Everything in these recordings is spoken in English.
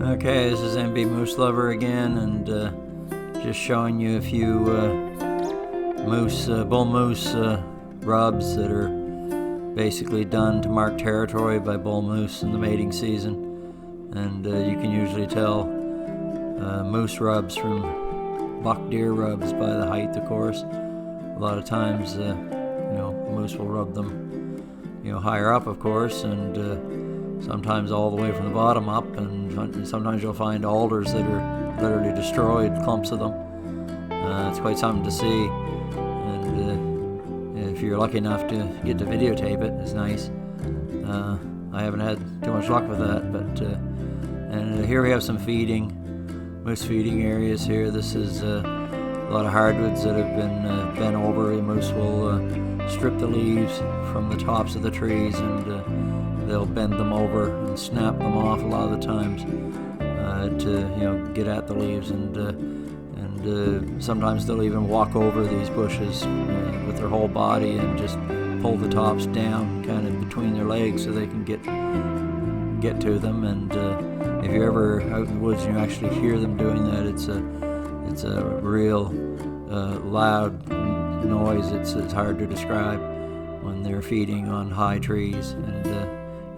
Okay, this is MB Moose Lover again, and just showing you a few bull moose rubs that are basically done to mark territory by bull moose in the mating season. And you can usually tell moose rubs from buck deer rubs by the height, of course. A lot of times, moose will rub them, higher up, of course, and sometimes all the way from the bottom up, and sometimes you'll find alders that are literally destroyed, clumps of them. It's quite something to see, and if you're lucky enough to get to videotape it, it's nice. I haven't had too much luck with that, but and here we have some moose feeding areas here. This is a lot of hardwoods that have been bent over. The moose will strip the leaves from the tops of the trees, and they'll bend them over and snap them off a lot of the times to get at the leaves, and sometimes they'll even walk over these bushes with their whole body and just pull the tops down kind of between their legs so they can get to them. And if you're ever out in the woods and you actually hear them doing that, it's a real loud noise. It's hard to describe when they're feeding on high trees, and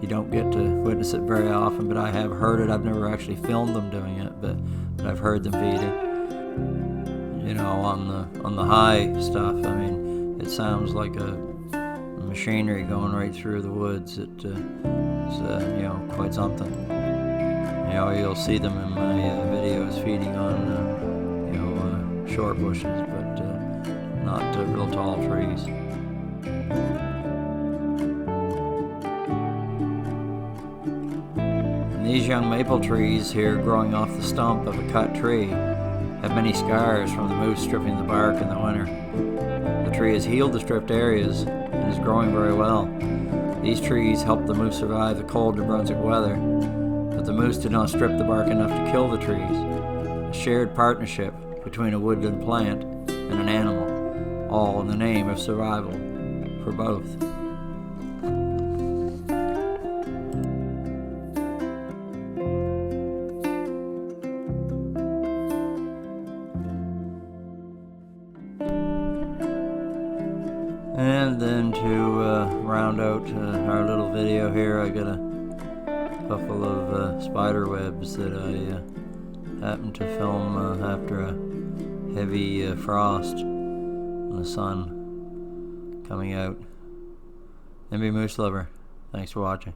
you don't get to witness it very often, but I have heard it. I've never actually filmed them doing it, but I've heard them feeding. On the high stuff, I mean, it sounds like a machinery going right through the woods. It's quite something. You'll see them in my videos feeding on short bushes, but not real tall trees. And these young maple trees here growing off the stump of a cut tree have many scars from the moose stripping the bark in the winter. The tree has healed the stripped areas and is growing very well. These trees help the moose survive the cold New Brunswick weather, but the moose did not strip the bark enough to kill the trees. A shared partnership between a woodland plant and an animal, all in the name of survival for both. And then to round out our little video here, I got a couple of spider webs that I happened to film after a heavy frost and the sun coming out. MB Moose Lover, thanks for watching.